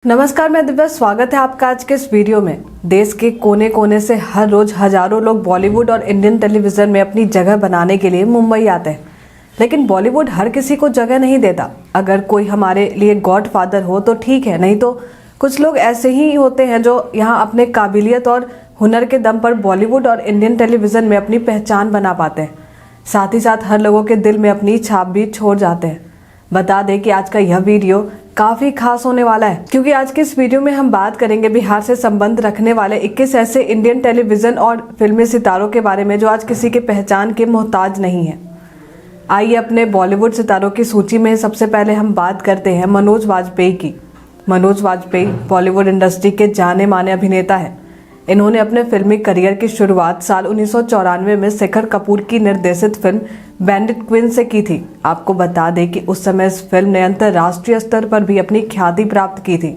नमस्कार, मैं दिव्या। स्वागत है आपका आज के इस वीडियो में। देश के कोने कोने से हर रोज हजारों लोग बॉलीवुड और इंडियन टेलीविजन में अपनी जगह बनाने के लिए मुंबई आते हैं, लेकिन बॉलीवुड हर किसी को जगह नहीं देता। अगर कोई हमारे लिए गॉडफादर हो तो ठीक है, नहीं तो कुछ लोग ऐसे ही होते हैं जो यहाँ अपने काबिलियत और हुनर के दम पर बॉलीवुड और इंडियन टेलीविजन में अपनी पहचान बना पाते हैं, साथ ही साथ हर लोगों के दिल में अपनी छाप भी छोड़ जाते हैं। बता दें कि आज का यह वीडियो काफी खास होने वाला है, क्योंकि आज के इस वीडियो में हम बात करेंगे बिहार से संबंध रखने वाले 21 ऐसे इंडियन टेलीविजन और फिल्मी सितारों के बारे में जो आज किसी के पहचान के मोहताज नहीं है। आइए अपने बॉलीवुड सितारों की सूची में सबसे पहले हम बात करते हैं मनोज वाजपेयी की। मनोज वाजपेयी बॉलीवुड इंडस्ट्री के जाने माने अभिनेता है। इन्होंने अपने फिल्मी करियर की शुरुआत साल 1994 में शेखर कपूर की निर्देशित फिल्म बैंडिट क्वीन से की थी। आपको बता दें कि उस समय इस फिल्म ने अंतर्राष्ट्रीय स्तर पर भी अपनी ख्याति प्राप्त की थी।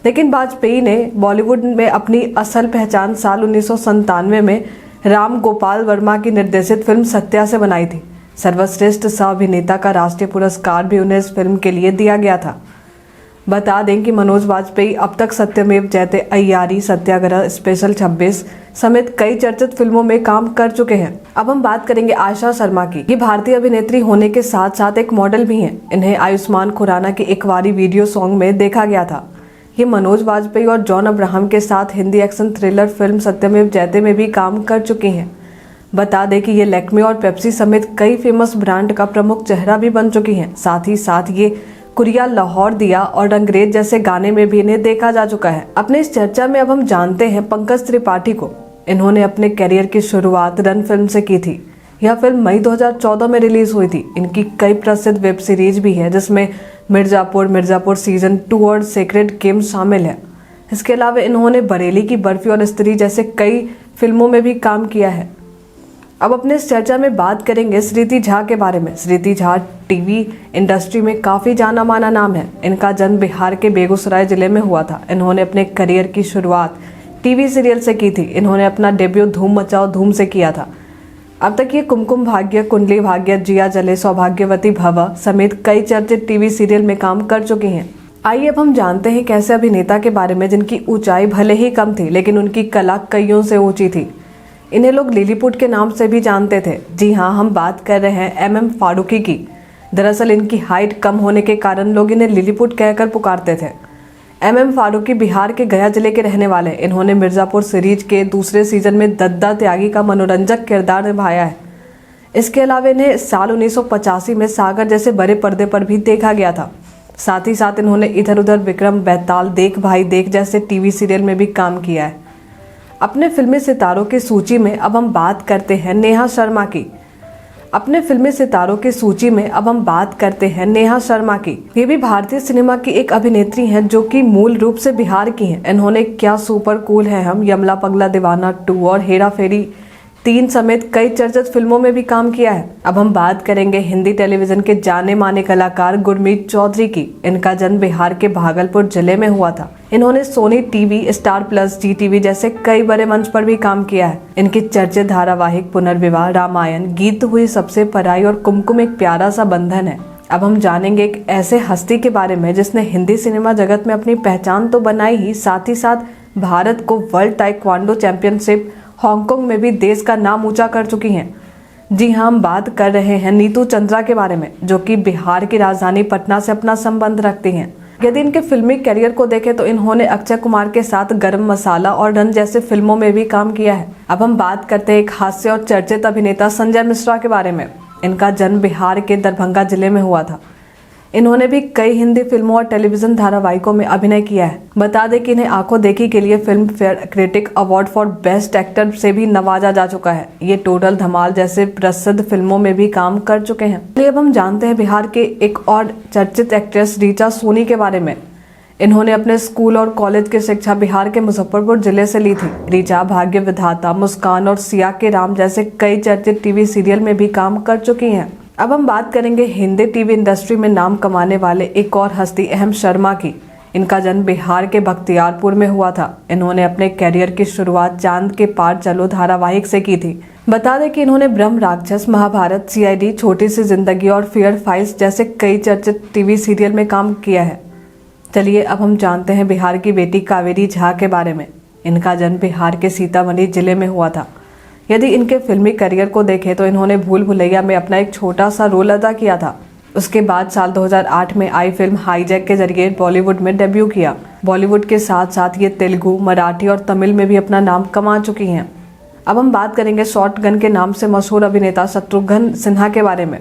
लेकिन वाजपेयी ने बॉलीवुड में अपनी असल पहचान साल 1997 में राम गोपाल वर्मा की निर्देशित फिल्म सत्या से बनाई थी। सर्वश्रेष्ठ सह अभिनेता का राष्ट्रीय पुरस्कार भी उन्हें इस फिल्म के लिए दिया गया था। बता दें कि मनोज वाजपेयी अब तक सत्यमेव जयते, अय्यारी, सत्याग्रह, स्पेशल 26 समेत कई चर्चित फिल्मों में काम कर चुके हैं। अब हम बात करेंगे आशा शर्मा की। ये भारतीय अभिनेत्री होने के साथ साथ एक मॉडल भी हैं। इन्हें आयुष्मान खुराना की इकबारी वीडियो सॉन्ग में देखा गया था। ये मनोज वाजपेयी और जॉन अब्राहम के साथ हिंदी एक्शन थ्रिलर फिल्म सत्यमेव जयते में भी काम कर चुकी हैं। बता दें कि ये लैक्मे और पेप्सी समेत कई फेमस ब्रांड का प्रमुख चेहरा भी बन चुकी हैं। साथ ही साथ ये कुरिया, लाहौर दिया और अंग्रेज जैसे गाने में भी इन्हें देखा जा चुका है। अपने इस चर्चा में अब हम जानते हैं पंकज त्रिपाठी को। इन्होंने अपने करियर की शुरुआत रन फिल्म से की थी। यह फिल्म मई 2014 में रिलीज हुई थी। इनकी कई प्रसिद्ध वेब सीरीज भी है, जिसमें मिर्जापुर सीजन 2 और सेक्रेड गेम शामिल है। इसके अलावा इन्होंने बरेली की बर्फी और स्त्री जैसे कई फिल्मों में भी काम किया है। अब अपने इस चर्चा में बात करेंगे श्रीति झा के बारे में। श्रीति झा टीवी इंडस्ट्री में काफ़ी जाना माना नाम है। इनका जन्म बिहार के बेगूसराय जिले में हुआ था। इन्होंने अपने करियर की शुरुआत टीवी सीरियल से की थी। इन्होंने अपना डेब्यू धूम मचाओ धूम से किया था। अब तक ये कुमकुम भाग्य, कुंडली भाग्य, जिया जले, सौभाग्यवती भव समेत कई चर्चित टीवी सीरियल में काम कर चुकी हैं। आइए अब हम जानते हैं कैसे अभिनेता के बारे में जिनकी ऊंचाई भले ही कम थी, लेकिन उनकी कला कईयों से ऊंची थी। इन्हें लोग लिलीपुट के नाम से भी जानते थे। जी हाँ, हम बात कर रहे हैं एमएम फारूकी की। दरअसल इनकी हाइट कम होने के कारण लोग इन्हें लिलीपुट कहकर पुकारते थे। एमएम फारूकी बिहार के गया जिले के रहने वाले। इन्होंने मिर्जापुर सीरीज के दूसरे सीजन में दद्दा त्यागी का मनोरंजक किरदार निभाया है। इसके अलावा इन्हें साल 1985 में सागर जैसे बड़े पर्दे पर भी देखा गया था। साथ ही साथ इन्होंने इधर उधर, विक्रम बेताल, देख भाई देख जैसे टीवी सीरियल में भी काम किया है। अपने फिल्मी सितारों की सूची में अब हम बात करते हैं नेहा शर्मा की। अपने फिल्मी सितारों की सूची में अब हम बात करते हैं नेहा शर्मा की। ये भी भारतीय सिनेमा की एक अभिनेत्री हैं जो कि मूल रूप से बिहार की हैं। इन्होंने क्या सुपर कूल है हम, यमला पगला दीवाना 2 और हेरा फेरी 3 समेत कई चर्चित फिल्मों में भी काम किया है। अब हम बात करेंगे हिंदी टेलीविजन के जाने माने कलाकार गुरमीत चौधरी की। इनका जन्म बिहार के भागलपुर जिले में हुआ था। इन्होंने सोनी टीवी, स्टार प्लस, जी टीवी जैसे कई बड़े मंच पर भी काम किया है। इनकी चर्चित धारावाहिक पुनर्विवाह, रामायण, गीत हुई सबसे पराई और कुमकुम एक प्यारा सा बंधन है। अब हम जानेंगे एक ऐसे हस्ती के बारे में जिसने हिंदी सिनेमा जगत में अपनी पहचान तो बनाई ही साथ भारत को वर्ल्ड ताइक्वांडो चैंपियनशिप हांगकांग में भी देश का नाम ऊंचा कर चुकी हैं। जी हाँ, हम बात कर रहे हैं नीतू चंद्रा के बारे में, जो कि बिहार की राजधानी पटना से अपना संबंध रखती हैं। यदि इनके फिल्मी करियर को देखें तो इन्होंने अक्षय कुमार के साथ गरम मसाला और रन जैसे फिल्मों में भी काम किया है। अब हम बात करते हैं एक हास्य और चर्चित अभिनेता संजय मिश्रा के बारे में। इनका जन्म बिहार के दरभंगा जिले में हुआ था। इन्होंने भी कई हिंदी फिल्मों और टेलीविजन धारावाहिकों में अभिनय किया है। बता दें कि इन्हें आंखों देखी के लिए film fair critic award for best actor से भी नवाजा जा चुका है। ये टोटल धमाल जैसे प्रसिद्ध फिल्मों में भी काम कर चुके हैं। चलिए अब हम जानते हैं बिहार के एक और चर्चित एक्ट्रेस ऋचा सोनी के बारे में। इन्होंने अपने स्कूल और कॉलेज की शिक्षा बिहार के मुजफ्फरपुर जिले से ली थी। ऋचा भाग्य विधाता, मुस्कान और सिया के राम जैसे कई चर्चित टीवी सीरियल में भी काम कर चुकी हैं। अब हम बात करेंगे हिंदी टीवी इंडस्ट्री में नाम कमाने वाले एक और हस्ती अहम शर्मा की। इनका जन्म बिहार के बख्तियारपुर में हुआ था। इन्होंने अपने करियर की शुरुआत चांद के पार चलो धारावाहिक से की थी। बता दें कि इन्होंने ब्रह्म राक्षस, महाभारत, सीआईडी, छोटी सी जिंदगी और फेयर फाइल्स जैसे कई चर्चित टीवी सीरियल में काम किया है। चलिए अब हम जानते हैं बिहार की बेटी कावेरी झा के बारे में। इनका जन्म बिहार के सीतामढ़ी जिले में हुआ था। यदि इनके फिल्मी करियर को देखें तो इन्होंने भूल भुलैया में अपना एक छोटा सा रोल अदा किया था। उसके बाद साल 2008 में आई फिल्म हाईजैक के जरिए बॉलीवुड में डेब्यू किया। बॉलीवुड के साथ साथ ये तेलुगु, मराठी और तमिल में भी अपना नाम कमा चुकी हैं। अब हम बात करेंगे शॉटगन के नाम से मशहूर अभिनेता शत्रुघ्न सिन्हा के बारे में,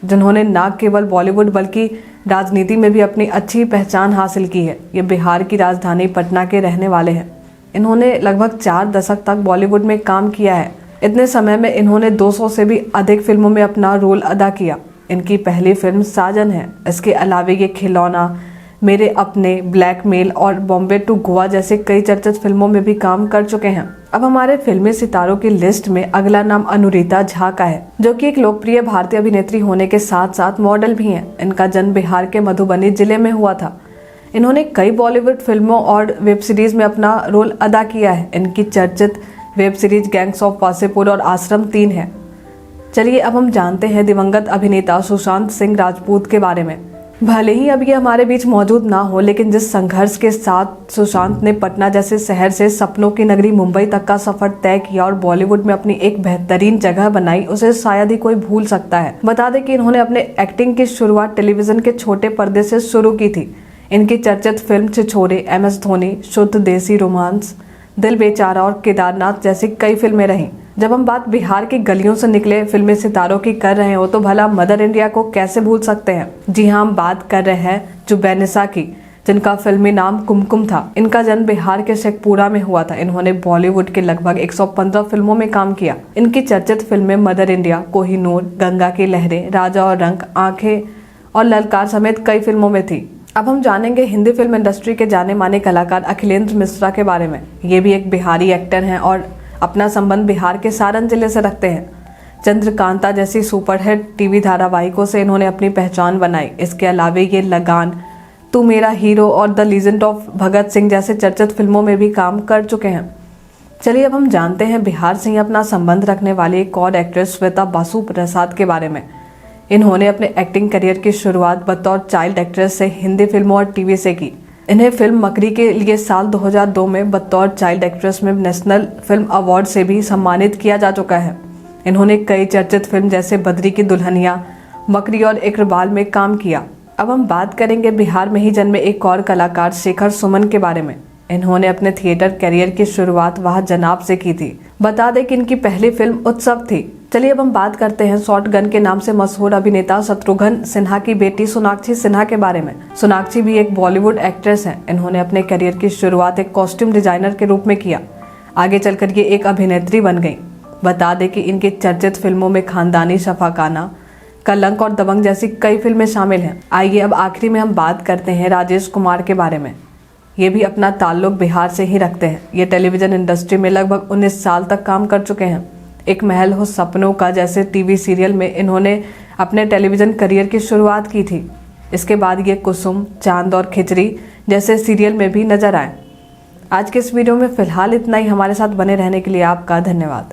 जिन्होंने न केवल बॉलीवुड बल्कि राजनीति में भी अपनी अच्छी पहचान हासिल की है। ये बिहार की राजधानी पटना के रहने वाले हैं। इन्होंने लगभग 4 दशक तक बॉलीवुड में काम किया है। इतने समय में इन्होंने 200 से भी अधिक फिल्मों में अपना रोल अदा किया। इनकी पहली फिल्म साजन है। इसके अलावा ये खिलौना, मेरे अपने, ब्लैकमेल और बॉम्बे टू गोवा जैसे कई चर्चित फिल्मों में भी काम कर चुके हैं। अब हमारे फिल्मी सितारों की लिस्ट में अगला नाम अनुरीता झा का है, जो कि एक लोकप्रिय भारतीय अभिनेत्री होने के साथ साथ मॉडल भी हैं। इनका जन्म बिहार के मधुबनी जिले में हुआ था। इन्होंने कई बॉलीवुड फिल्मों और वेब सीरीज में अपना रोल अदा किया है। इनकी चर्चित web series gangs of Wasseypur और आश्रम 3 है। चलिए अब हम जानते हैं दिवंगत अभिनेता सुशांत सिंह राजपूत के बारे में। भले ही अब ये हमारे बीच मौजूद ना हो, लेकिन जिस संघर्ष के साथ सुशांत ने पटना जैसे शहर से सपनों की नगरी मुंबई तक का सफर तय किया और बॉलीवुड में अपनी एक बेहतरीन जगह बनाई, उसे शायद ही कोई भूल सकता है। बता दें कि इन्होंने अपने एक्टिंग की शुरुआत टेलीविजन के छोटे पर्दे से शुरू की थी। इनकी चर्चित फिल्म छिछोरे, MS धोनी, शुद्ध देसी रोमांस, दिल बेचारा और केदारनाथ जैसी कई फिल्में रहीं। जब हम बात बिहार की गलियों से निकले फिल्मी सितारों की कर रहे हो तो भला मदर इंडिया को कैसे भूल सकते हैं। जी हाँ, हम बात कर रहे हैं जुबैनिसा की, जिनका फिल्मी नाम कुमकुम था। इनका जन्म बिहार के शेखपुरा में हुआ था। इन्होंने बॉलीवुड के लगभग 115 फिल्मों में काम किया। इनकी चर्चित फिल्में मदर इंडिया, कोहिनूर, गंगा की लहरें, राजा और रंक, आंखें और ललकार समेत कई फिल्मों में थी। अब हम जानेंगे हिंदी फिल्म इंडस्ट्री के जाने माने कलाकार अखिलेंद्र मिश्रा के बारे में। ये भी एक बिहारी एक्टर हैं और अपना संबंध बिहार के सारण जिले से रखते हैं। चंद्रकांता जैसी सुपरहिट टीवी धारावाहिकों से इन्होंने अपनी पहचान बनाई। इसके अलावा ये लगान, तू मेरा हीरो और the legend of Bhagat Singh जैसे चर्चित फिल्मों में भी काम कर चुके हैं। चलिए अब हम जानते हैं बिहार से ही अपना संबंध रखने वाली एक और एक्ट्रेस श्वेता बासु प्रसाद के बारे में। इन्होंने अपने एक्टिंग करियर की शुरुआत बतौर चाइल्ड एक्ट्रेस से हिंदी फिल्मों और टीवी से की। इन्हें फिल्म मकरी के लिए साल 2002 में बतौर चाइल्ड एक्ट्रेस में नेशनल फिल्म अवार्ड से भी सम्मानित किया जा चुका है। इन्होंने कई चर्चित फिल्म जैसे बद्री की दुल्हनिया, मकरी और इकबाल में काम किया। अब हम बात करेंगे बिहार में ही जन्मे एक और कलाकार शेखर सुमन के बारे में। इन्होंने अपने थिएटर करियर की शुरुआत वह जनाब से की थी। बता दें कि इनकी पहली फिल्म उत्सव थी। चलिए अब हम बात करते हैं शॉटगन के नाम से मशहूर अभिनेता शत्रुघ्न सिन्हा की बेटी सोनाक्षी सिन्हा के बारे में। सोनाक्षी भी एक बॉलीवुड एक्ट्रेस हैं। इन्होंने अपने करियर की शुरुआत एक कॉस्ट्यूम डिजाइनर के रूप में किया। आगे चलकर ये एक अभिनेत्री बन गई। बता दें कि इनकी चर्चित फिल्मों में खानदानी, शफाकाना, कलंक और दबंग जैसी कई फिल्में शामिल हैं। आइए अब आखिरी में हम बात करते हैं राजेश कुमार के बारे में। ये भी अपना ताल्लुक बिहार से ही रखते हैं। ये टेलीविजन इंडस्ट्री में लगभग 19 साल तक काम कर चुके हैं। एक महल हो सपनों का जैसे टीवी सीरियल में इन्होंने अपने टेलीविजन करियर की शुरुआत की थी। इसके बाद ये कुसुम, चांद और खिचड़ी जैसे सीरियल में भी नजर आए। आज के इस वीडियो में फिलहाल इतना ही। हमारे साथ बने रहने के लिए आपका धन्यवाद।